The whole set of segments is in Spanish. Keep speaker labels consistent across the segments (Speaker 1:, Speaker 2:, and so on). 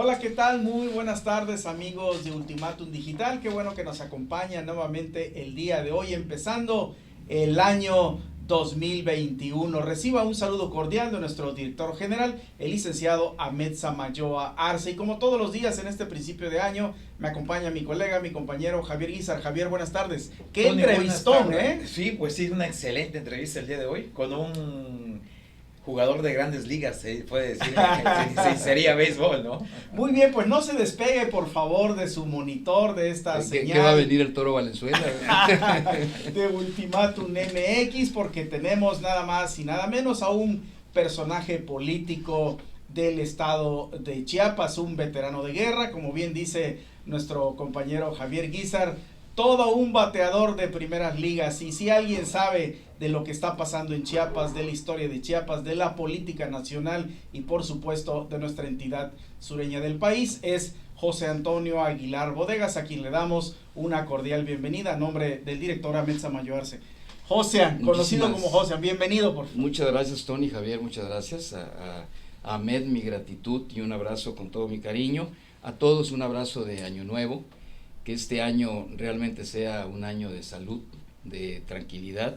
Speaker 1: Hola, ¿qué tal? Muy buenas tardes, amigos de Ultimátum Digital. Qué bueno que nos acompañan nuevamente el día de hoy, empezando el año 2021. Reciba un saludo cordial de nuestro director general, el licenciado Ahmed Samayoa Arce. Y como todos los días en este principio de año, me acompaña mi colega, mi compañero Javier Guizar. Javier, buenas tardes. ¡Qué
Speaker 2: Tony,
Speaker 1: entrevistón, eh!
Speaker 2: Sí, pues sí, una excelente entrevista el día de hoy con un jugador de grandes ligas, se puede decir, sería béisbol, ¿no?
Speaker 1: Muy bien, pues no se despegue por favor de su monitor, de esta señal.
Speaker 3: ¿Qué va a venir el Toro Valenzuela?
Speaker 1: De Ultimátum MX, porque tenemos nada más y nada menos a un personaje político del estado de Chiapas, un veterano de guerra, como bien dice nuestro compañero Javier Guizar, todo un bateador de primeras ligas. Y si alguien sabe de lo que está pasando en Chiapas, de la historia de Chiapas, de la política nacional y por supuesto de nuestra entidad sureña del país, es José Antonio Aguilar Bodegas, a quien le damos una cordial bienvenida a nombre del director Ahmed Samayoa Arce. Josean, conocido como Josean, bienvenido por favor.
Speaker 3: Muchas gracias, Tony, Javier, muchas gracias. A Ahmed, mi gratitud y un abrazo con todo mi cariño. A todos un abrazo de Año Nuevo, que este año realmente sea un año de salud, de tranquilidad,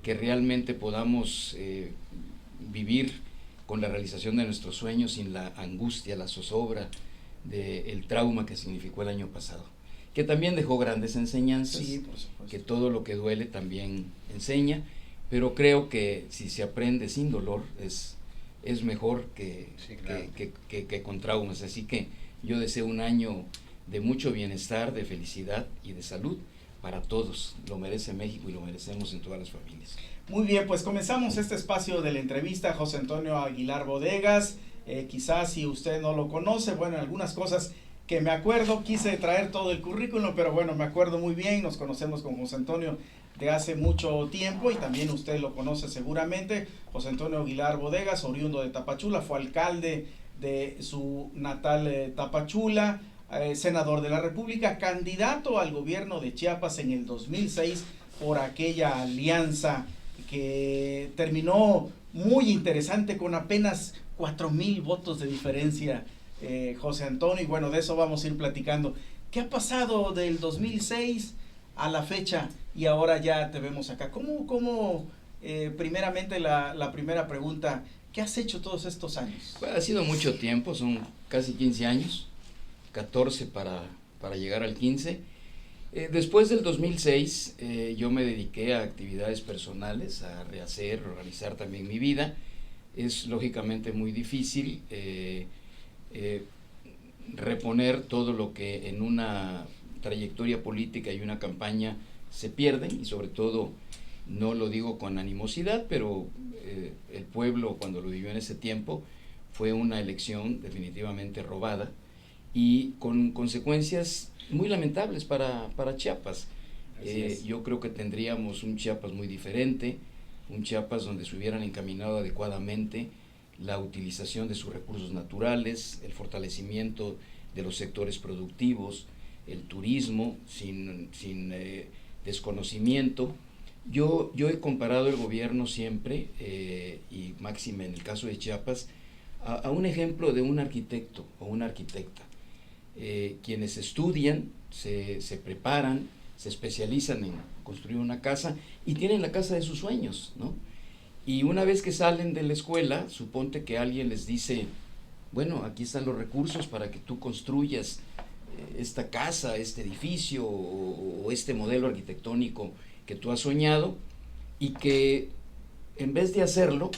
Speaker 3: que realmente podamos vivir con la realización de nuestros sueños sin la angustia, la zozobra del trauma que significó el año pasado, que también dejó grandes enseñanzas,
Speaker 1: Sí, por supuesto.
Speaker 3: que todo lo que duele también enseña, pero creo que si se aprende sin dolor es mejor
Speaker 2: Sí, claro.
Speaker 3: que con traumas. Así que yo deseo un año de mucho bienestar, de felicidad y de salud para todos. Lo merece México y lo merecemos en todas las familias.
Speaker 1: Muy bien, pues comenzamos este espacio de la entrevista a José Antonio Aguilar Bodegas. Quizás si usted no lo conoce, bueno, algunas cosas que me acuerdo, quise traer todo el currículum, pero bueno, me acuerdo muy bien, nos conocemos con José Antonio de hace mucho tiempo y también usted lo conoce seguramente. José Antonio Aguilar Bodegas, oriundo de Tapachula, fue alcalde de su natal Tapachula, senador de la República, candidato al gobierno de Chiapas en el 2006 por aquella alianza que terminó muy interesante con apenas 4,000 votos de diferencia, José Antonio, y bueno, de eso vamos a ir platicando. ¿Qué ha pasado del 2006 a la fecha y ahora ya te vemos acá? ¿Cómo primeramente la primera pregunta, ¿qué has hecho todos estos años?
Speaker 3: Bueno, ha sido mucho tiempo, son casi 15 años, 14 para llegar al 15. Después del 2006 yo me dediqué a actividades personales, a rehacer, organizar también mi vida. Es lógicamente muy difícil reponer todo lo que en una trayectoria política y una campaña se pierden, y sobre todo, no lo digo con animosidad, pero el pueblo cuando lo vivió en ese tiempo fue una elección definitivamente robada y con consecuencias muy lamentables para Chiapas. Yo creo que tendríamos un Chiapas muy diferente, un Chiapas donde se hubieran encaminado adecuadamente la utilización de sus recursos naturales, el fortalecimiento de los sectores productivos, el turismo sin desconocimiento. Yo he comparado el gobierno siempre, y máxime en el caso de Chiapas, a un ejemplo de un arquitecto o una arquitecta. Quienes estudian, se preparan, se especializan en construir una casa y tienen la casa de sus sueños, ¿no? Y una vez que salen de la escuela, suponte que alguien les dice, bueno, aquí están los recursos para que tú construyas esta casa, este edificio o este modelo arquitectónico que tú has soñado, y que en vez de hacerlo,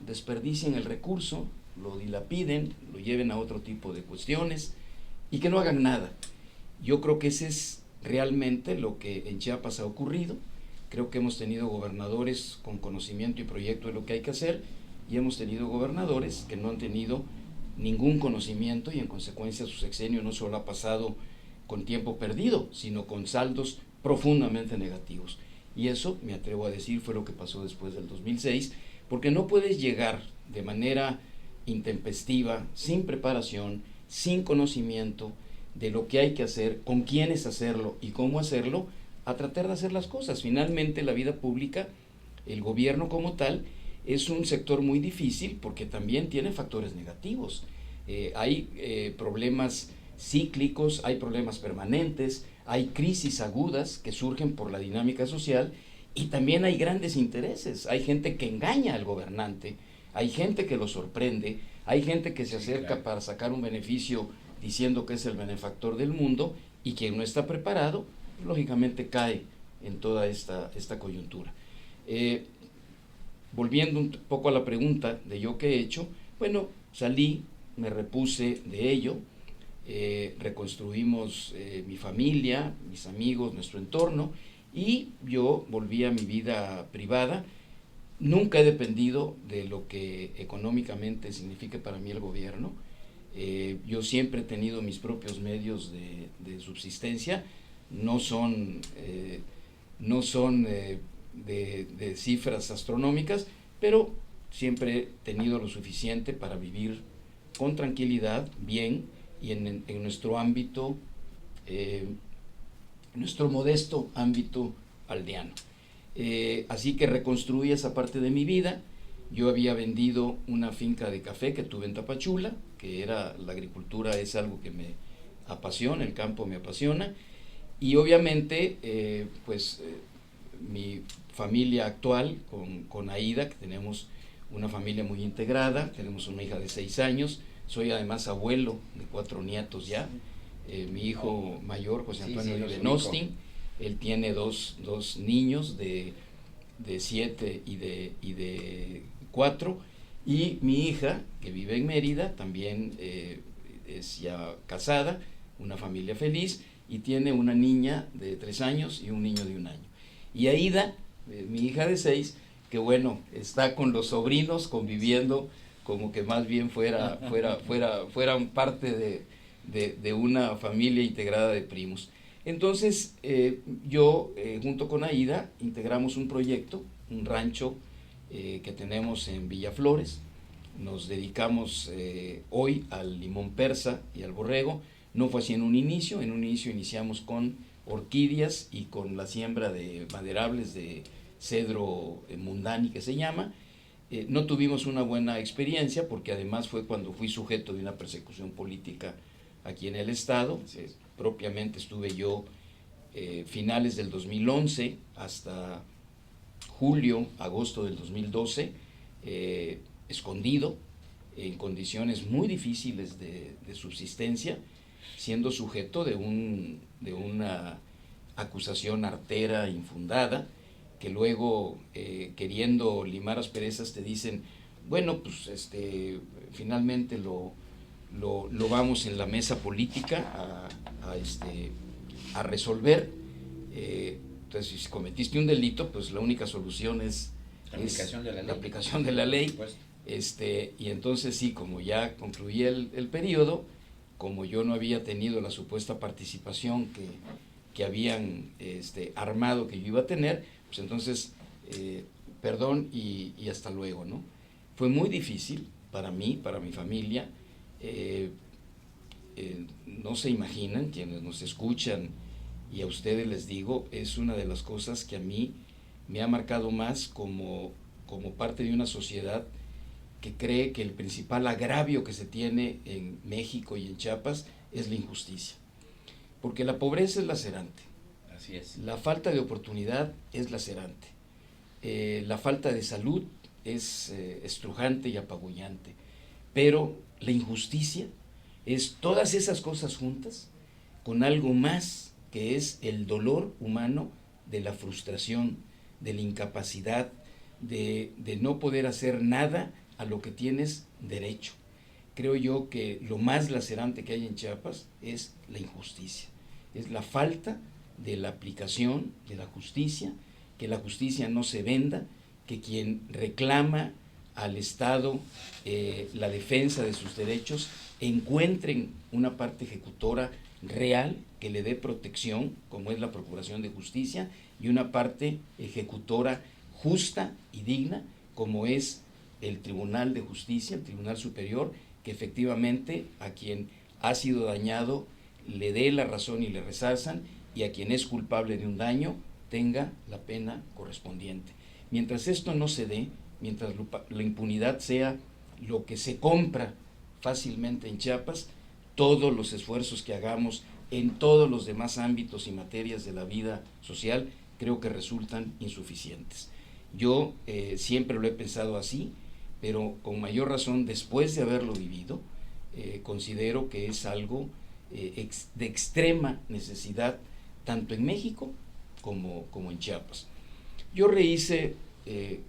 Speaker 3: desperdicien el recurso, lo dilapiden, lo lleven a otro tipo de cuestiones y que no hagan nada. Yo creo que ese es realmente lo que en Chiapas ha ocurrido. Creo que hemos tenido gobernadores con conocimiento y proyecto de lo que hay que hacer, y hemos tenido gobernadores que no han tenido ningún conocimiento, y en consecuencia su sexenio no solo ha pasado con tiempo perdido, sino con saldos profundamente negativos. Y eso, me atrevo a decir, fue lo que pasó después del 2006, porque no puedes llegar de manera intempestiva, sin preparación, sin conocimiento de lo que hay que hacer, con quiénes hacerlo y cómo hacerlo, a tratar de hacer las cosas. Finalmente, la vida pública, el gobierno como tal, es un sector muy difícil porque también tiene factores negativos. Hay problemas cíclicos, hay problemas permanentes, hay crisis agudas que surgen por la dinámica social, y también hay grandes intereses. Hay gente que engaña al gobernante, hay gente que lo sorprende, hay gente que se acerca para sacar un beneficio diciendo que es el benefactor del mundo, y quien no está preparado, lógicamente cae en toda esta coyuntura. Volviendo un poco a la pregunta de yo qué he hecho, bueno, salí, me repuse de ello, reconstruimos mi familia, mis amigos, nuestro entorno, y yo volví a mi vida privada. Nunca he dependido de lo que económicamente signifique para mí el gobierno. Yo siempre he tenido mis propios medios de subsistencia. No son de cifras astronómicas, pero siempre he tenido lo suficiente para vivir con tranquilidad, bien, y en nuestro ámbito, nuestro modesto ámbito aldeano. Así que reconstruí esa parte de mi vida. Yo había vendido una finca de café que tuve en Tapachula, que era, la agricultura es algo que me apasiona, el campo me apasiona, y obviamente mi familia actual con Aida, que tenemos una familia muy integrada, tenemos una hija de 6 años, soy además abuelo de 4 nietos ya. Mi hijo mayor, José Antonio, vive en Austin. Él tiene dos niños de 7 y de 4, y mi hija, que vive en Mérida, también es ya casada, una familia feliz, y tiene una niña de 3 años y un niño de 1 año. Y Aida, mi hija de 6, que bueno, está con los sobrinos conviviendo como que más bien fueran parte de una familia integrada de primos. Entonces yo junto con Aida integramos un proyecto, un rancho que tenemos en Villaflores. Nos dedicamos hoy al limón persa y al borrego. No fue así en un inicio iniciamos con orquídeas y con la siembra de maderables de cedro mundani, que se llama. No tuvimos una buena experiencia porque además fue cuando fui sujeto de una persecución política aquí en el estado. Propiamente estuve yo finales del 2011 hasta julio, agosto del 2012, escondido, en condiciones muy difíciles de subsistencia, siendo sujeto de una acusación artera, infundada, que luego, queriendo limar asperezas, te dicen, bueno, pues finalmente lo vamos en la mesa política a resolver. Entonces, si cometiste un delito, pues la única solución es la aplicación de la ley. Y entonces sí, como ya concluí el periodo, como yo no había tenido la supuesta participación que habían armado que yo iba a tener, pues entonces, perdón y hasta luego, ¿no? Fue muy difícil para mí, para mi familia. No se imaginan, quienes nos escuchan, y a ustedes les digo, es una de las cosas que a mí me ha marcado más como parte de una sociedad que cree que el principal agravio que se tiene en México y en Chiapas es la injusticia. Porque la pobreza es lacerante.
Speaker 2: Así es.
Speaker 3: La falta de oportunidad es lacerante. La falta de salud es estrujante y apabullante. Pero la injusticia es todas esas cosas juntas con algo más, que es el dolor humano de la frustración, de la incapacidad, de no poder hacer nada a lo que tienes derecho. Creo yo que lo más lacerante que hay en Chiapas es la injusticia, es la falta de la aplicación de la justicia, que la justicia no se venda, que quien reclama al Estado la defensa de sus derechos encuentren una parte ejecutora real que le dé protección, como es la Procuración de Justicia, y una parte ejecutora justa y digna, como es el Tribunal de Justicia, el Tribunal Superior, que efectivamente a quien ha sido dañado le dé la razón y le resarzan, y a quien es culpable de un daño tenga la pena correspondiente. Mientras esto no se dé, mientras la impunidad sea lo que se compra fácilmente en Chiapas todos los esfuerzos que hagamos en todos los demás ámbitos y materias de la vida social, creo que resultan insuficientes. Yo siempre lo he pensado así, pero con mayor razón después de haberlo vivido, considero que es algo de extrema necesidad, tanto en México como en Chiapas. Yo rehice,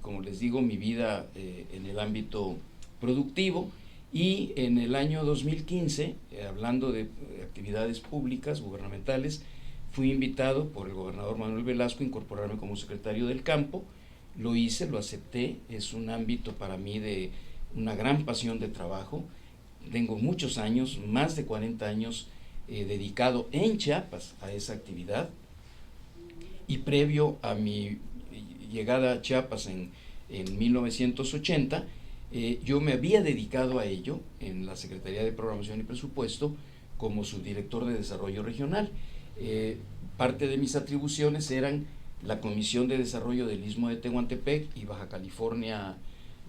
Speaker 3: como les digo, mi vida en el ámbito productivo, y en el año 2015, hablando de actividades públicas, gubernamentales, fui invitado por el gobernador Manuel Velasco a incorporarme como secretario del campo. Lo hice, lo acepté, es un ámbito para mí de una gran pasión de trabajo. Tengo muchos años, más de 40 años dedicado en Chiapas a esa actividad, y previo a mi llegada a Chiapas en 1980, yo me había dedicado a ello en la Secretaría de Programación y Presupuesto como subdirector de Desarrollo Regional. Parte de mis atribuciones eran la Comisión de Desarrollo del Istmo de Tehuantepec y Baja California,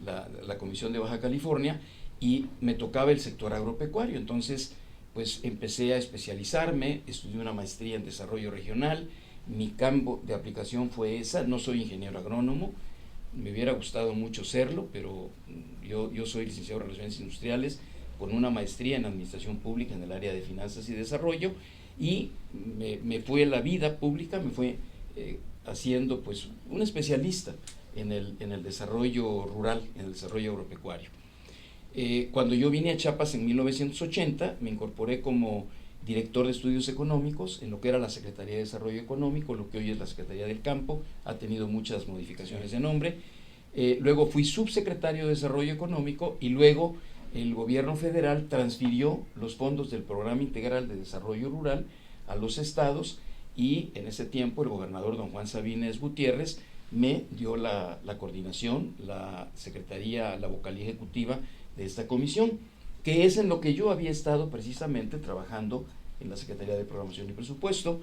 Speaker 3: la Comisión de Baja California, y me tocaba el sector agropecuario. Entonces, pues empecé a especializarme, estudié una maestría en Desarrollo Regional. Mi campo de aplicación fue esa. No soy ingeniero agrónomo, me hubiera gustado mucho serlo, pero yo soy licenciado en Relaciones Industriales con una maestría en Administración Pública en el área de Finanzas y Desarrollo, y me fue la vida pública, me fue haciendo pues un especialista en el desarrollo rural, en el desarrollo agropecuario. Cuando yo vine a Chiapas en 1980, me incorporé como director de estudios económicos en lo que era la Secretaría de Desarrollo Económico, lo que hoy es la Secretaría del Campo. Ha tenido muchas modificaciones de nombre. Luego fui subsecretario de Desarrollo Económico, y luego el gobierno federal transfirió los fondos del Programa Integral de Desarrollo Rural a los estados, y en ese tiempo el gobernador don Juan Sabines Gutiérrez me dio la coordinación, la secretaría, la vocalía ejecutiva de esta comisión, que es en lo que yo había estado precisamente trabajando en la Secretaría de Programación y Presupuesto.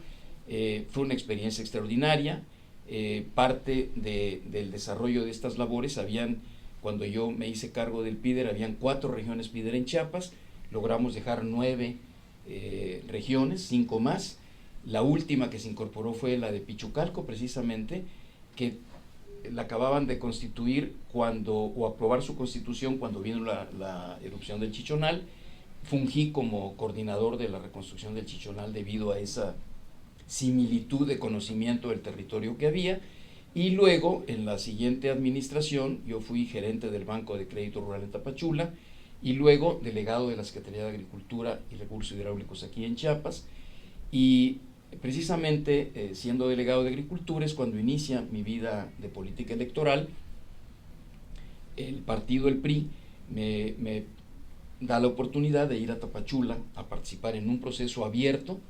Speaker 3: Fue una experiencia extraordinaria. Parte del desarrollo de estas labores, cuando yo me hice cargo del PIDER, habían 4 regiones PIDER en Chiapas. Logramos dejar 9 regiones, 5 más. La última que se incorporó fue la de Pichucalco, precisamente, que la acababan de constituir o aprobar su constitución cuando vino la erupción del Chichonal. Fungí como coordinador de la reconstrucción del Chichonal debido a esa similitud de conocimiento del territorio que había, y luego en la siguiente administración yo fui gerente del Banco de Crédito Rural en Tapachula, y luego delegado de la Secretaría de Agricultura y Recursos Hidráulicos aquí en Chiapas. Y precisamente siendo delegado de Agricultura es cuando inicia mi vida de política electoral. El partido, el PRI, me da la oportunidad de ir a Tapachula a participar en un proceso abierto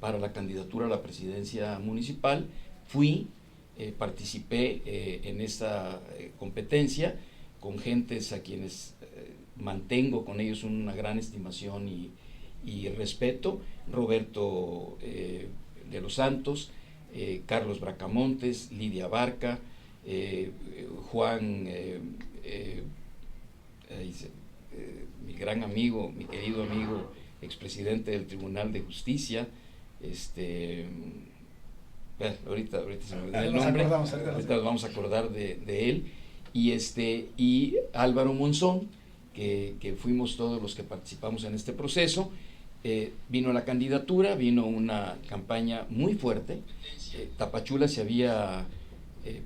Speaker 3: para la candidatura a la presidencia municipal. Participé en esta competencia con gentes a quienes mantengo con ellos una gran estimación y respeto: Roberto de los Santos, Carlos Bracamontes, Lidia Barca, Juan, mi gran amigo, mi querido amigo, expresidente del Tribunal de Justicia. Ahorita se me olvidó el nombre, ahorita nos vamos a acordar de él, y Álvaro Monzón, que fuimos todos los que participamos en este proceso. Vino la candidatura, vino una campaña muy fuerte. Tapachula se había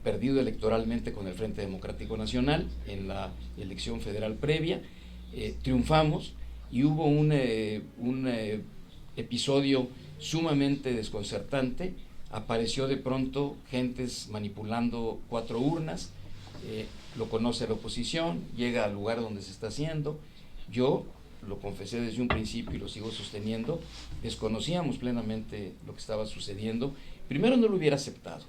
Speaker 3: perdido electoralmente con el Frente Democrático Nacional en la elección federal previa. Triunfamos, y hubo un episodio sumamente desconcertante. Apareció de pronto gentes manipulando 4 urnas. Lo conoce la oposición, llega al lugar donde se está haciendo. Yo lo confesé desde un principio y lo sigo sosteniendo: desconocíamos plenamente lo que estaba sucediendo. Primero, no lo hubiera aceptado.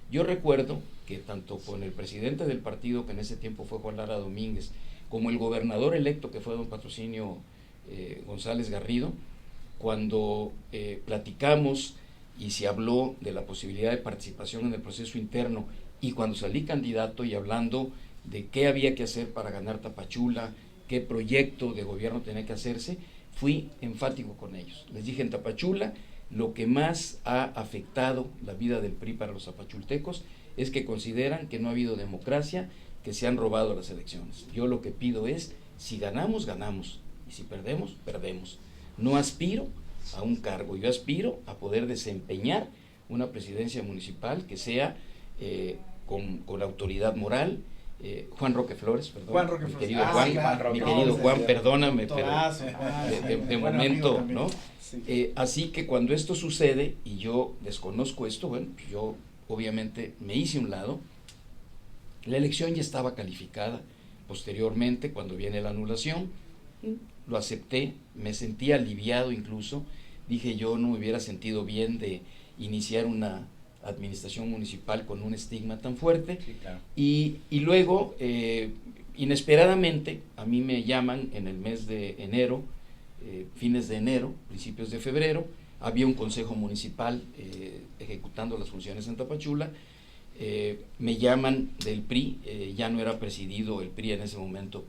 Speaker 3: Yo recuerdo que tanto con el presidente del partido, que en ese tiempo fue Juan Lara Domínguez, como el gobernador electo, que fue don Patrocinio González Garrido, cuando platicamos y se habló de la posibilidad de participación en el proceso interno, y cuando salí candidato y hablando de qué había que hacer para ganar Tapachula, qué proyecto de gobierno tenía que hacerse, fui enfático con ellos. Les dije: en Tapachula, lo que más ha afectado la vida del PRI para los tapachultecos es que consideran que no ha habido democracia, que se han robado las elecciones. Yo lo que pido es, si ganamos, ganamos, y si perdemos, perdemos. No aspiro a un cargo, yo aspiro a poder desempeñar una presidencia municipal que sea con autoridad moral. Juan Roque Flores, perdón,
Speaker 1: Juan Roque
Speaker 3: mi
Speaker 1: Flores.
Speaker 3: querido Juan,
Speaker 1: claro,
Speaker 3: mi
Speaker 1: no,
Speaker 3: querido Juan,
Speaker 1: sí,
Speaker 3: perdóname, pero
Speaker 1: torazo,
Speaker 3: de
Speaker 1: buen
Speaker 3: momento,
Speaker 1: amigo
Speaker 3: ¿no?
Speaker 1: Sí.
Speaker 3: Así que cuando esto sucede y yo desconozco esto, bueno, pues yo obviamente me hice a un lado. La elección ya estaba calificada. Posteriormente, cuando viene la anulación, lo acepté, me sentí aliviado incluso. Dije, yo no me hubiera sentido bien de iniciar una administración municipal con un estigma tan fuerte.
Speaker 2: Sí, claro.
Speaker 3: Y luego, inesperadamente, a mí me llaman en el mes de enero, fines de enero, principios de febrero. Había un consejo municipal ejecutando las funciones en Tapachula. Me llaman del PRI, ya no era presidido el PRI en ese momento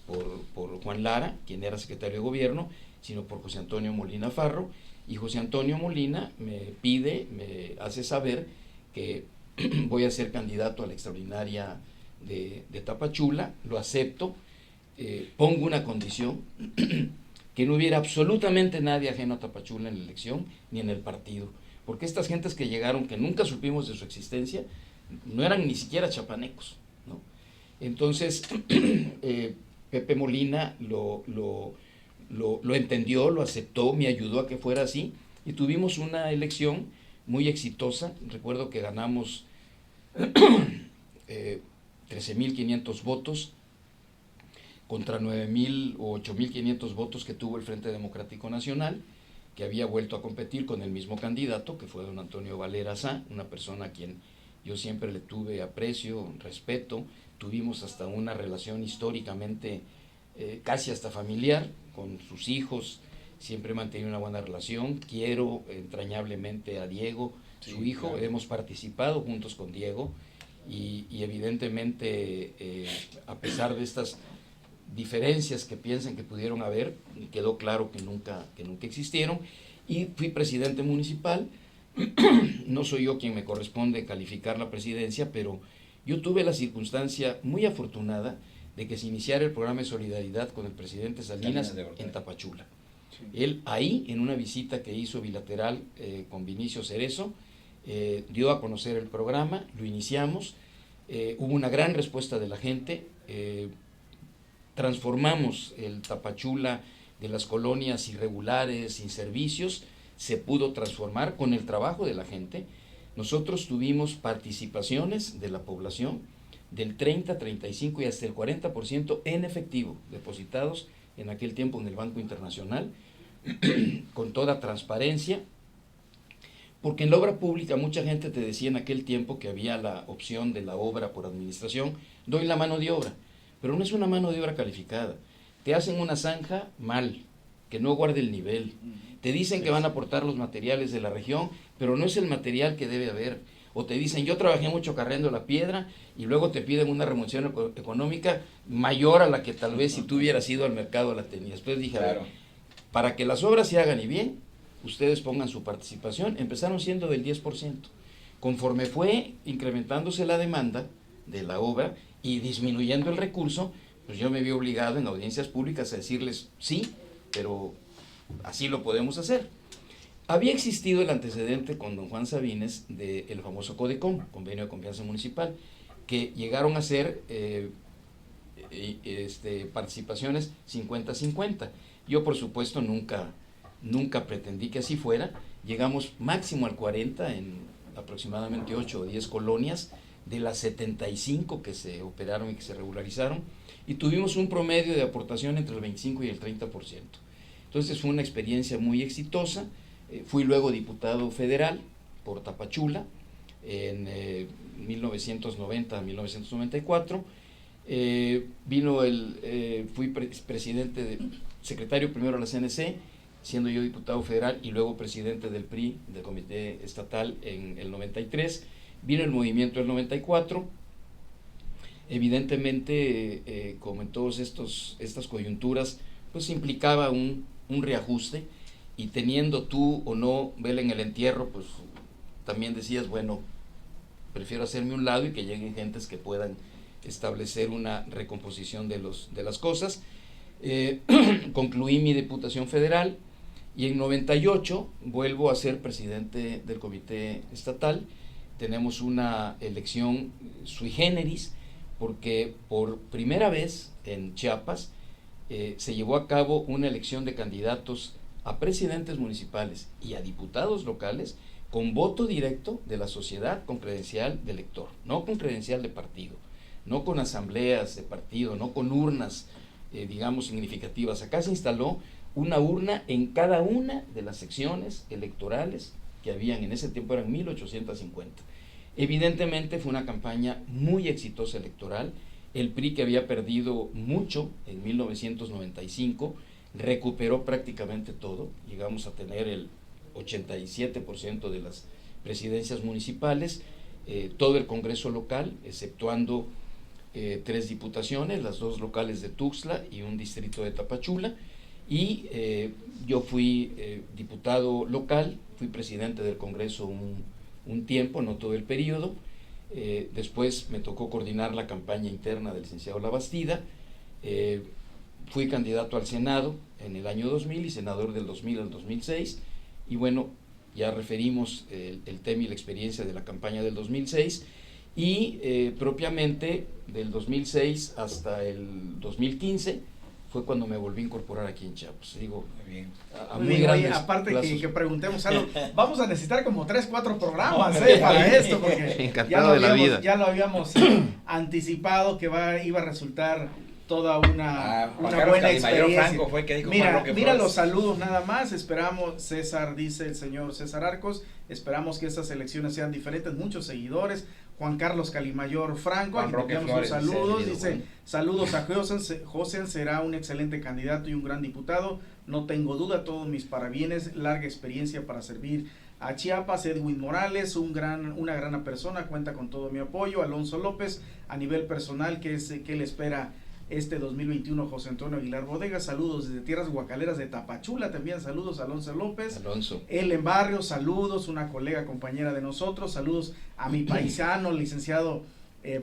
Speaker 3: por Juan Lara, quien era secretario de gobierno, sino por José Antonio Molina Farro, y José Antonio Molina me hace saber que voy a ser candidato a la extraordinaria de Tapachula. Lo acepto, pongo una condición, que no hubiera absolutamente nadie ajeno a Tapachula en la elección, ni en el partido, porque estas gentes que llegaron, que nunca supimos de su existencia, no eran ni siquiera chapanecos, ¿no? Entonces, Pepe Molina lo entendió, lo aceptó, me ayudó a que fuera así, y tuvimos una elección muy exitosa. Recuerdo que ganamos 13.500 votos contra 9.000 o 8.500 votos que tuvo el Frente Democrático Nacional, que había vuelto a competir con el mismo candidato, que fue don Antonio Valera Sá, una persona a quien yo siempre le tuve aprecio, respeto. Tuvimos hasta una relación históricamente casi hasta familiar con sus hijos, siempre he mantenido una buena relación. Quiero entrañablemente a Diego,
Speaker 2: Sí,
Speaker 3: su hijo,
Speaker 2: claro.
Speaker 3: hemos participado juntos con Diego, y evidentemente, a pesar de estas diferencias que piensen que pudieron haber, quedó claro que nunca existieron, y fui presidente municipal. No soy yo quien me corresponde calificar la presidencia, pero yo tuve la circunstancia muy afortunada de que se iniciara el programa de solidaridad con el presidente Salinas en Tapachula. Sí. Él ahí, en una visita que hizo bilateral con Vinicio Cerezo, dio a conocer el programa, lo iniciamos, hubo una gran respuesta de la gente, transformamos el Tapachula de las colonias irregulares, sin servicios, se pudo transformar con el trabajo de la gente. Nosotros tuvimos participaciones de la población del 30, 35 y hasta el 40% en efectivo, depositados en aquel tiempo en el Banco Internacional, con toda transparencia, porque en la obra pública mucha gente te decía en aquel tiempo que había la opción de la obra por administración, doy la mano de obra, pero no es una mano de obra calificada. Te hacen una zanja mal, que no guarde el nivel. Te dicen que van a aportar los materiales de la región, pero no es el material que debe haber. O te dicen, yo trabajé mucho cargando la piedra, y luego te piden una remuneración económica mayor a la que tal vez si tú hubieras ido al mercado la tenías. Después dije, claro, a ver, para que las obras se hagan y bien, ustedes pongan su participación. Empezaron siendo del 10%. Conforme fue incrementándose la demanda de la obra y disminuyendo el recurso, pues yo me vi obligado en audiencias públicas a decirles, sí, pero así lo podemos hacer. Había existido el antecedente con don Juan Sabines del famoso CODECOM, Convenio de Confianza Municipal, que llegaron a ser participaciones 50-50. Yo, por supuesto, nunca pretendí que así fuera. Llegamos máximo al 40 en aproximadamente 8 o 10 colonias de las 75 que se operaron y que se regularizaron, y tuvimos un promedio de aportación entre el 25 y el 30%. Entonces fue una experiencia muy exitosa. Fui luego diputado federal por Tapachula en 1990 a 1994. Fui presidente, secretario primero de la CNC, siendo yo diputado federal, y luego presidente del PRI, del Comité Estatal, en el 93. Vino el movimiento del 94. Evidentemente, como en todas estas coyunturas, pues implicaba un reajuste, y teniendo tú o no vela en el entierro, pues también decías, bueno, prefiero hacerme un lado y que lleguen gentes que puedan establecer una recomposición de las cosas. Concluí mi diputación federal y en 98 vuelvo a ser presidente del comité estatal. Tenemos una elección sui generis, porque por primera vez en Chiapas se llevó a cabo una elección de candidatos a presidentes municipales y a diputados locales con voto directo de la sociedad, con credencial de elector, no con credencial de partido, no con asambleas de partido, no con urnas, digamos, significativas. Acá se instaló una urna en cada una de las secciones electorales que habían, en ese tiempo eran 1850. Evidentemente fue una campaña muy exitosa electoral. El PRI, que había perdido mucho en 1995, recuperó prácticamente todo. Llegamos a tener el 87% de las presidencias municipales, todo el Congreso local, exceptuando 3 diputaciones, las 2 locales de Tuxtla y un distrito de Tapachula, y yo fui diputado local, fui presidente del Congreso un tiempo, no todo el periodo. Después me tocó coordinar la campaña interna del licenciado Labastida. Fui candidato al Senado en el año 2000 y senador del 2000 al 2006, y bueno, ya referimos el tema y la experiencia de la campaña del 2006, y propiamente del 2006 hasta el 2015 fue cuando me volví a incorporar aquí en Chiapas. Digo,
Speaker 2: Muy bien.
Speaker 3: muy grandes
Speaker 1: aparte
Speaker 3: plazos.
Speaker 1: que preguntemos algo, vamos a necesitar como 3-4 programas para esto, porque
Speaker 3: encantado de la vida.
Speaker 1: Ya lo habíamos anticipado que iba a resultar toda una buena experiencia.
Speaker 2: Franco fue que dijo,
Speaker 1: mira los saludos nada más. Esperamos, César, dice el señor César Arcos, esperamos que estas elecciones sean diferentes, muchos seguidores. Juan Carlos Calimayor Franco, aquí enviamos un saludos, dice, saludos a José, será un excelente candidato y un gran diputado, no tengo duda, todos mis parabienes, larga experiencia para servir a Chiapas. Edwin Morales, una gran persona, cuenta con todo mi apoyo. Alonso López, a nivel personal, ¿qué le espera este 2021 José Antonio Aguilar Bodegas? Saludos desde tierras guacaleras de Tapachula, también saludos a Alonso López.
Speaker 3: Alonso.
Speaker 1: Ellen Barrios, saludos, una colega, compañera de nosotros, saludos a mi paisano, licenciado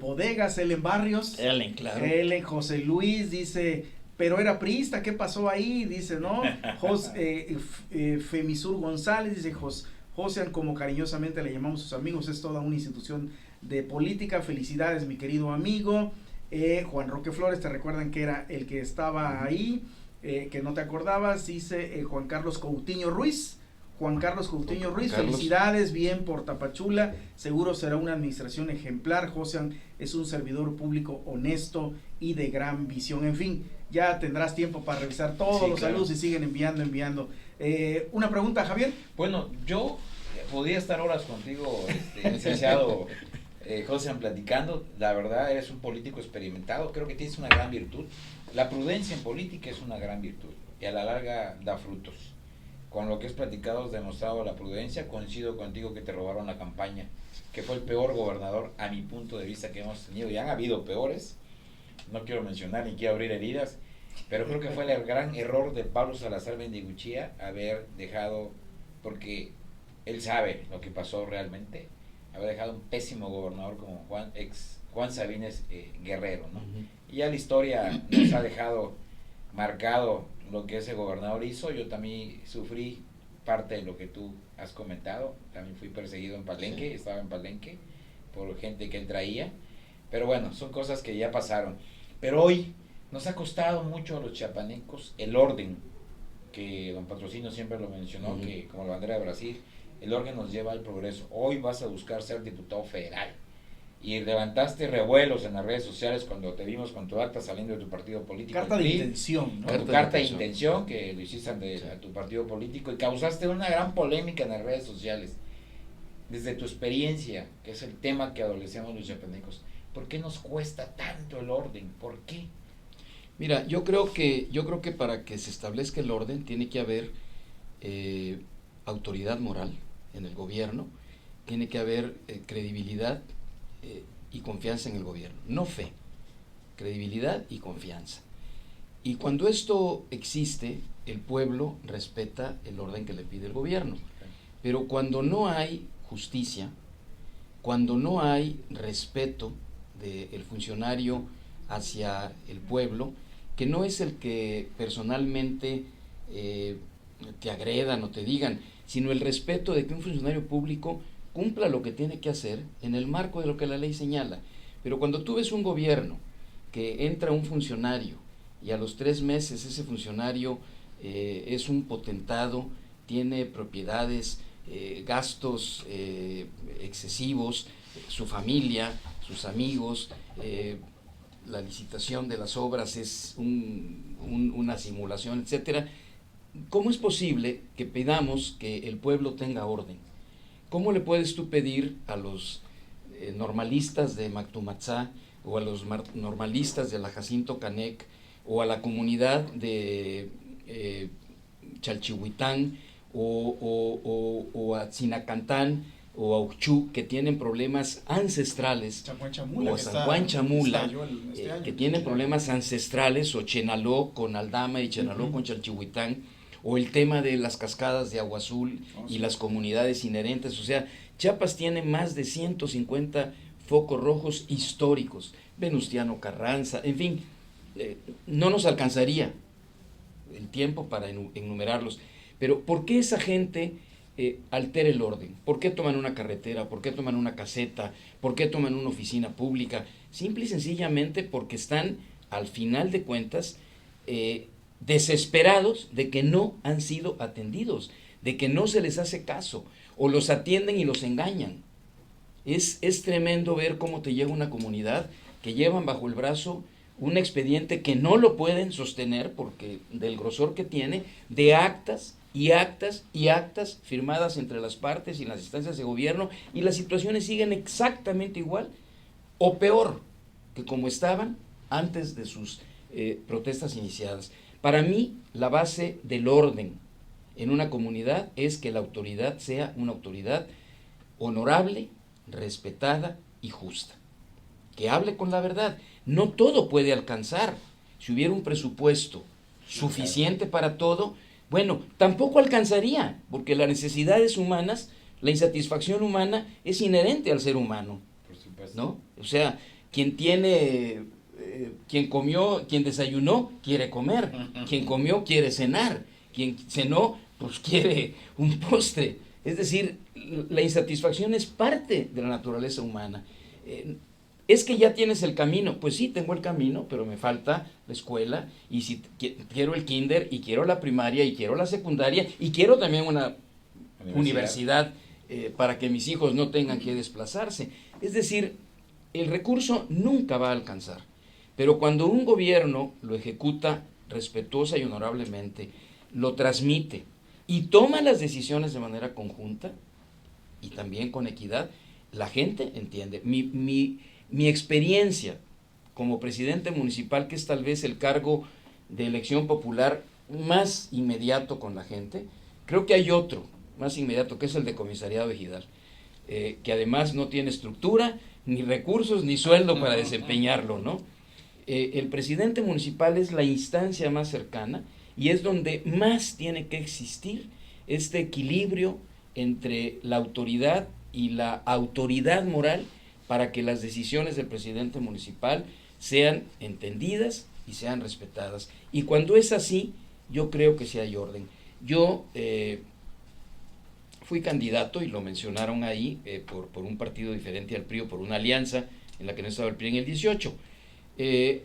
Speaker 1: Bodegas, Ellen Barrios.
Speaker 3: Ellen, claro.
Speaker 1: Ellen, José Luis, dice, pero era priista, ¿qué pasó ahí? Dice, ¿no? Femisur González, dice, Josean, como cariñosamente le llamamos a sus amigos, es toda una institución de política, felicidades, mi querido amigo. Juan Roque Flores, te recuerdan que era el que estaba ahí, que no te acordabas, dice Juan Carlos Coutinho Ruiz. Juan Carlos Coutinho Ruiz, felicidades, bien por Tapachula, seguro será una administración ejemplar. Josean es un servidor público honesto y de gran visión. En fin, ya tendrás tiempo para revisar todos los saludos y siguen enviando. Una pregunta, Javier.
Speaker 2: Bueno, yo podría estar horas contigo, licenciado Josean, platicando. La verdad, eres un político experimentado, creo que tienes una gran virtud. La prudencia en política es una gran virtud y a la larga da frutos. Con lo que has platicado has demostrado la prudencia. Coincido contigo que te robaron la campaña, que fue el peor gobernador a mi punto de vista que hemos tenido, y han habido peores, no quiero mencionar ni quiero abrir heridas, pero creo que fue el gran error de Pablo Salazar Mendiguchía haber dejado, porque él sabe lo que pasó realmente, haber dejado un pésimo gobernador como Juan Sabines Guerrero, ¿no? Y ya la historia nos ha dejado marcado lo que ese gobernador hizo. Yo también sufrí parte de lo que tú has comentado, también fui perseguido en Palenque, estaba en Palenque por gente que él traía, pero bueno, son cosas que ya pasaron. Pero hoy nos ha costado mucho a los chiapanecos el orden, que don Patrocinio siempre lo mencionó, que como la bandera de Brasil, el orden nos lleva al progreso. Hoy vas a buscar ser diputado federal y levantaste revuelos en las redes sociales cuando te vimos con tu acta saliendo de tu partido político.
Speaker 1: Carta de intención, ¿no?
Speaker 2: Tu carta de intención que lo hiciste a tu partido político y causaste una gran polémica en las redes sociales. Desde tu experiencia, que es el tema que adolecemos los chiapanecos, ¿por qué nos cuesta tanto el orden? ¿Por qué?
Speaker 3: Mira, yo creo que para que se establezca el orden tiene que haber autoridad moral en el gobierno, tiene que haber credibilidad y confianza en el gobierno, no fe. credibilidad y confianza. Y cuando esto existe, el pueblo respeta el orden que le pide el gobierno. Pero cuando no hay justicia, cuando no hay respeto del funcionario hacia el pueblo, que no es el que personalmente te agredan o te digan, sino el respeto de que un funcionario público cumpla lo que tiene que hacer en el marco de lo que la ley señala. Pero cuando tú ves un gobierno que entra un funcionario y a los 3 meses ese funcionario es un potentado, tiene propiedades, gastos excesivos, su familia, sus amigos, la licitación de las obras es una simulación, etcétera. ¿Cómo es posible que pedamos que el pueblo tenga orden? ¿Cómo le puedes tú pedir a los normalistas de Mactumatzá o a los normalistas de la Jacinto Canec o a la comunidad de Chalchihuitán o a Tzinacantán o a Uxchú, que tienen problemas ancestrales, o San Juan Chamula, que tienen problemas ancestrales, o Chenaló con Aldama y Chenaló con Chalchihuitán, o el tema de las cascadas de Agua Azul y las comunidades inherentes? O sea, Chiapas tiene más de 150 focos rojos históricos, Venustiano Carranza, en fin, no nos alcanzaría el tiempo para enumerarlos. Pero ¿por qué esa gente altera el orden? ¿Por qué toman una carretera? ¿Por qué toman una caseta? ¿Por qué toman una oficina pública? Simple y sencillamente porque están, al final de cuentas, desesperados de que no han sido atendidos, de que no se les hace caso, o los atienden y los engañan. Es tremendo ver cómo te llega una comunidad que llevan bajo el brazo un expediente que no lo pueden sostener porque del grosor que tiene, de actas y actas y actas firmadas entre las partes y las instancias de gobierno, y las situaciones siguen exactamente igual o peor que como estaban antes de sus protestas iniciadas. Para mí, la base del orden en una comunidad es que la autoridad sea una autoridad honorable, respetada y justa, que hable con la verdad. No todo puede alcanzar. Si hubiera un presupuesto suficiente para todo, bueno, tampoco alcanzaría, porque las necesidades humanas, la insatisfacción humana es inherente al ser humano,
Speaker 2: por supuesto,
Speaker 3: ¿no? O sea, quien comió, quien desayunó, quiere comer, quien comió, quiere cenar, quien cenó, pues quiere un postre. Es decir, la insatisfacción es parte de la naturaleza humana. Es que ya tienes el camino. Pues sí, tengo el camino, pero me falta la escuela, y si quiero el kinder, y quiero la primaria, y quiero la secundaria, y quiero también una universidad para que mis hijos no tengan que desplazarse. Es decir, el recurso nunca va a alcanzar, pero cuando un gobierno lo ejecuta respetuosa y honorablemente, lo transmite y toma las decisiones de manera conjunta y también con equidad, la gente entiende. Mi experiencia como presidente municipal, que es tal vez el cargo de elección popular más inmediato con la gente, creo que hay otro más inmediato, que es el de comisariado ejidal, que además no tiene estructura, ni recursos, ni sueldo para desempeñarlo, ¿no? El presidente municipal es la instancia más cercana y es donde más tiene que existir este equilibrio entre la autoridad y la autoridad moral, para que las decisiones del presidente municipal sean entendidas y sean respetadas. Y cuando es así, yo creo que sí hay orden. Yo fui candidato, y lo mencionaron ahí, por un partido diferente al PRI, o por una alianza en la que no estaba el PRI en el 18. ¿Qué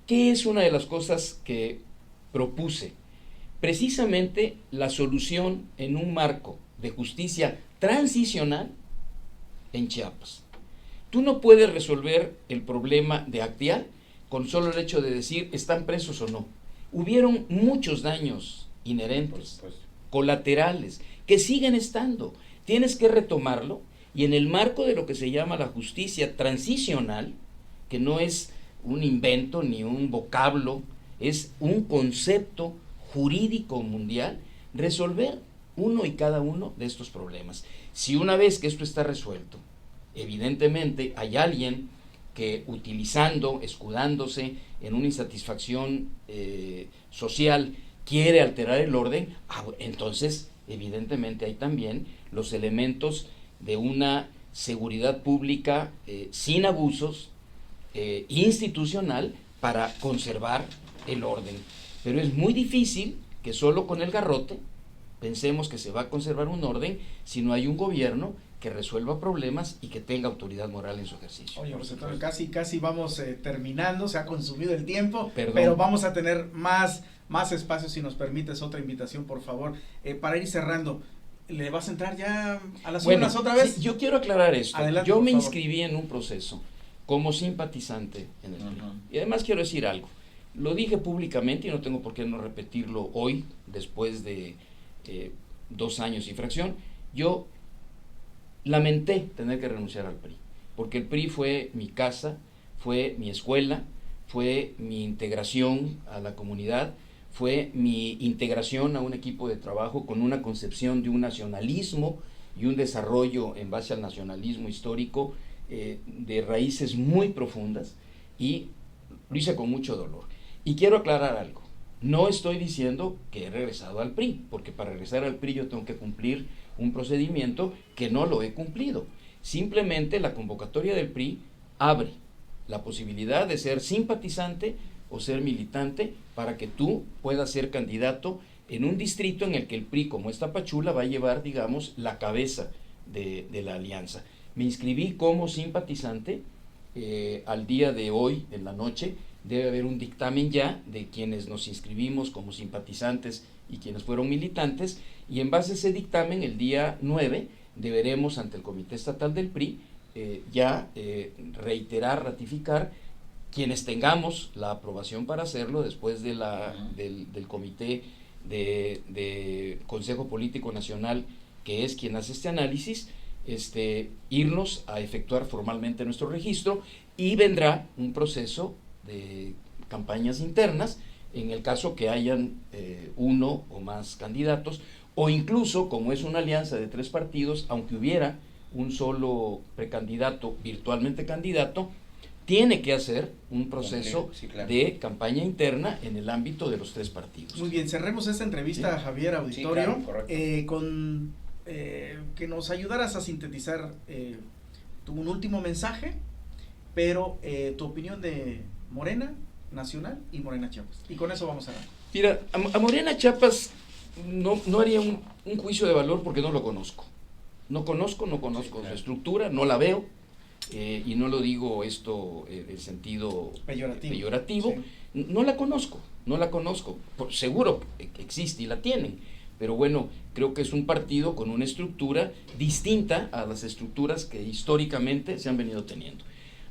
Speaker 3: es una de las cosas que propuse? Precisamente la solución en un marco de justicia transicional en Chiapas. Tú no puedes resolver el problema de Acteal con solo el hecho de decir están presos o no. Hubieron muchos daños inherentes, colaterales, que siguen estando. Tienes que retomarlo, y en el marco de lo que se llama la justicia transicional, que no es un invento ni un vocablo, es un concepto jurídico mundial, resolver uno y cada uno de estos problemas. Si una vez que esto está resuelto, evidentemente hay alguien que utilizando, escudándose en una insatisfacción social, quiere alterar el orden, entonces evidentemente hay también los elementos de una seguridad pública sin abusos, institucional, para conservar el orden. Pero es muy difícil que solo con el garrote pensemos que se va a conservar un orden si no hay un gobierno que resuelva problemas y que tenga autoridad moral en su ejercicio.
Speaker 1: Oye, pues entonces casi vamos terminando, se ha consumido el tiempo,
Speaker 3: Perdón.
Speaker 1: Pero vamos a tener más espacios, si nos permites otra invitación, por favor. Para ir cerrando, ¿le vas a entrar ya a las urnas otra vez?
Speaker 3: Sí, yo quiero aclarar esto.
Speaker 1: Adelante,
Speaker 3: yo
Speaker 1: por
Speaker 3: me
Speaker 1: favor.
Speaker 3: inscribí en un proceso como simpatizante en el PRI. Y además quiero decir algo. Lo dije públicamente y no tengo por qué no repetirlo hoy, después de 2 años y fracción. Yo lamenté tener que renunciar al PRI, porque el PRI fue mi casa, fue mi escuela, fue mi integración a la comunidad, fue mi integración a un equipo de trabajo con una concepción de un nacionalismo y un desarrollo en base al nacionalismo histórico de raíces muy profundas, y lo hice con mucho dolor. Y quiero aclarar algo, no estoy diciendo que he regresado al PRI, porque para regresar al PRI yo tengo que cumplir un procedimiento que no lo he cumplido. Simplemente la convocatoria del PRI abre la posibilidad de ser simpatizante o ser militante para que tú puedas ser candidato en un distrito en el que el PRI, como es Tapachula, va a llevar, digamos, la cabeza de la alianza. Me inscribí como simpatizante, al día de hoy, en la noche, debe haber un dictamen ya de quienes nos inscribimos como simpatizantes y quienes fueron militantes, y en base a ese dictamen, el día 9, deberemos ante el Comité Estatal del PRI reiterar, ratificar, quienes tengamos la aprobación para hacerlo después de del Comité de Consejo Político Nacional, que es quien hace este análisis, irnos a efectuar formalmente nuestro registro, y vendrá un proceso de campañas internas en el caso que hayan uno o más candidatos, o incluso, como es una alianza de 3 partidos, aunque hubiera un solo precandidato virtualmente candidato, tiene que hacer un proceso de campaña interna en el ámbito de los 3 partidos.
Speaker 1: Muy bien, cerremos esta entrevista,
Speaker 2: Sí.
Speaker 1: Javier Auditorio,
Speaker 2: Sí, claro,
Speaker 1: con que nos ayudaras a sintetizar un último mensaje, pero tu opinión de Morena Nacional y Morena Chiapas. Y con eso vamos a dar.
Speaker 3: Mira, a Morena Chiapas no haría un juicio de valor porque no lo conozco. No conozco
Speaker 2: Sí,
Speaker 3: su
Speaker 2: claro.
Speaker 3: estructura, no la veo, y no lo digo esto en sentido peyorativo.
Speaker 1: Sí.
Speaker 3: No la conozco. Seguro existe y la tienen, pero bueno, creo que es un partido con una estructura distinta a las estructuras que históricamente se han venido teniendo.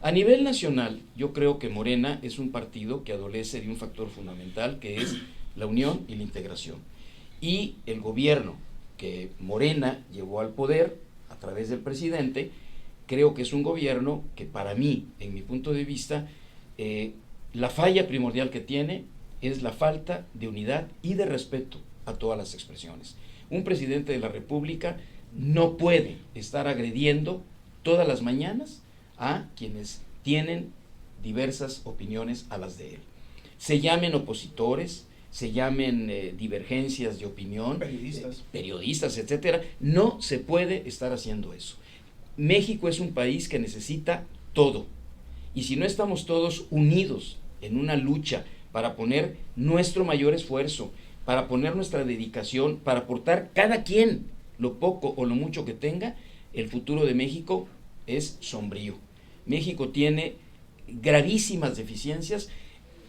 Speaker 3: A nivel nacional, yo creo que Morena es un partido que adolece de un factor fundamental, que es la unión y la integración. Y el gobierno que Morena llevó al poder a través del presidente, creo que es un gobierno que, para mí, en mi punto de vista, la falla primordial que tiene es la falta de unidad y de respeto a todas las expresiones. Un presidente de la República no puede estar agrediendo todas las mañanas a quienes tienen diversas opiniones a las de él. Se llamen opositores, se llamen divergencias de opinión, periodistas, etcétera. No se puede estar haciendo eso. México es un país que necesita todo. Y si no estamos todos unidos en una lucha para poner nuestro mayor esfuerzo, para poner nuestra dedicación, para aportar cada quien lo poco o lo mucho que tenga, el futuro de México es sombrío. México tiene gravísimas deficiencias,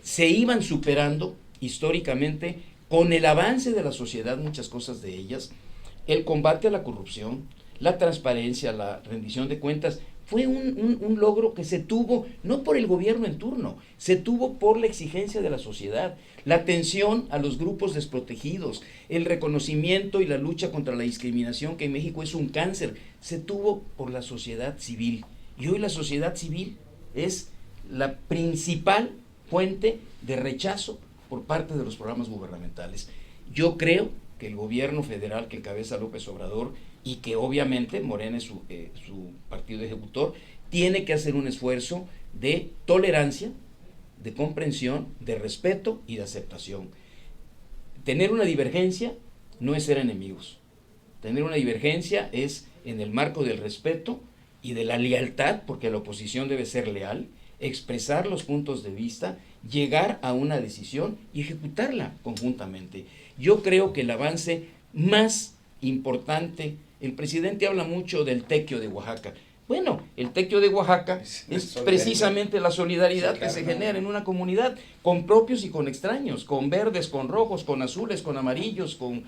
Speaker 3: se iban superando históricamente con el avance de la sociedad, muchas cosas de ellas. El combate a la corrupción, la transparencia, la rendición de cuentas, fue un logro que se tuvo no por el gobierno en turno, se tuvo por la exigencia de la sociedad, la atención a los grupos desprotegidos, el reconocimiento y la lucha contra la discriminación, que en México es un cáncer, se tuvo por la sociedad civil. Y hoy la sociedad civil es la principal fuente de rechazo por parte de los programas gubernamentales. Yo creo que el gobierno federal que encabeza López Obrador, y que obviamente Morena es su partido ejecutor, tiene que hacer un esfuerzo de tolerancia, de comprensión, de respeto y de aceptación. Tener una divergencia no es ser enemigos. Tener una divergencia es en el marco del respeto y de la lealtad, porque la oposición debe ser leal, expresar los puntos de vista, llegar a una decisión y ejecutarla conjuntamente. Yo creo que el avance más importante, el presidente habla mucho del tequio de Oaxaca. Bueno, el tequio de Oaxaca es precisamente la solidaridad que se genera en una comunidad, con propios y con extraños, con verdes, con rojos, con azules, con amarillos, con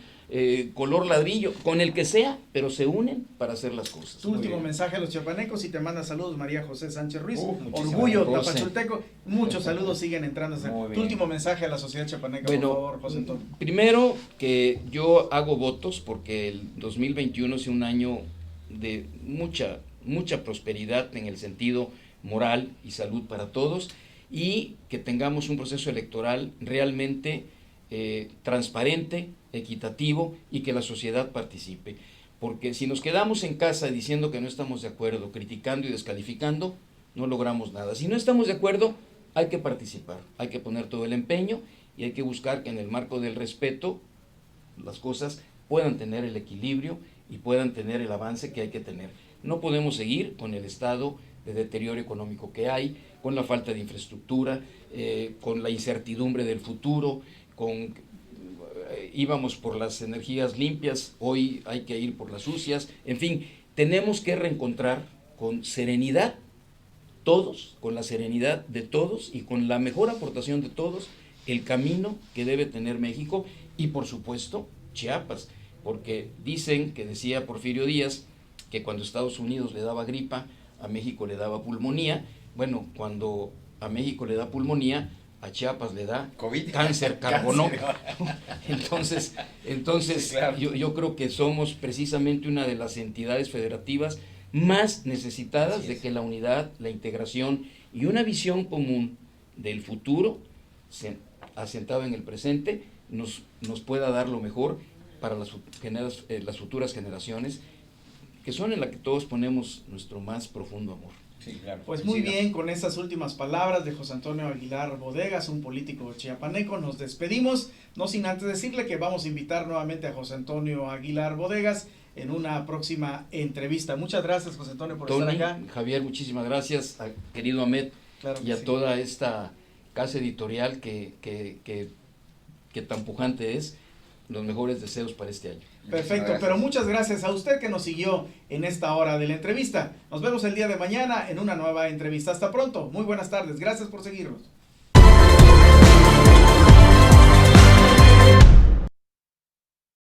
Speaker 3: color ladrillo, con el que sea, pero se unen para hacer las cosas.
Speaker 1: Tu último mensaje a los chiapanecos y te manda saludos María José Sánchez Ruiz,
Speaker 3: Orgullo
Speaker 1: Tapachulteco, muchos saludos siguen entrando. Tu último mensaje a la sociedad chiapaneca, por favor, José Antonio.
Speaker 3: Primero, que yo hago votos porque el 2021 sea un año de mucha prosperidad en el sentido moral y salud para todos, y que tengamos un proceso electoral realmente transparente, equitativo, y que la sociedad participe. Porque si nos quedamos en casa diciendo que no estamos de acuerdo, criticando y descalificando, no logramos nada. Si no estamos de acuerdo, hay que participar, hay que poner todo el empeño y hay que buscar que en el marco del respeto las cosas puedan tener el equilibrio y puedan tener el avance que hay que tener. No podemos seguir con el estado de deterioro económico que hay, con la falta de infraestructura, con la incertidumbre del futuro, íbamos por las energías limpias, hoy hay que ir por las sucias. En fin, tenemos que reencontrar con serenidad todos, con la serenidad de todos y con la mejor aportación de todos, el camino que debe tener México y por supuesto Chiapas, porque dicen, que decía Porfirio Díaz, que cuando Estados Unidos le daba gripa, a México le daba pulmonía. Bueno, cuando a México le da pulmonía, a Chiapas le da
Speaker 2: COVID.
Speaker 3: Cáncer carbono. Entonces
Speaker 2: sí, claro.
Speaker 3: yo creo que somos precisamente una de las entidades federativas más necesitadas de que la unidad, la integración y una visión común del futuro, asentado en el presente, nos pueda dar lo mejor para las futuras generaciones, que son en las que todos ponemos nuestro más profundo amor.
Speaker 2: Sí, claro.
Speaker 1: Pues muy bien, con estas últimas palabras de José Antonio Aguilar Bodegas, un político chiapaneco, nos despedimos, no sin antes decirle que vamos a invitar nuevamente a José Antonio Aguilar Bodegas en una próxima entrevista. Muchas gracias, José Antonio, por estar acá.
Speaker 3: Javier, muchísimas gracias, querido Ahmed, claro y a toda esta casa editorial que tan pujante es. Los mejores deseos para este año.
Speaker 1: Perfecto, pero muchas gracias a usted que nos siguió en esta hora de la entrevista. Nos vemos el día de mañana en una nueva entrevista. Hasta pronto, muy buenas tardes, gracias por seguirnos.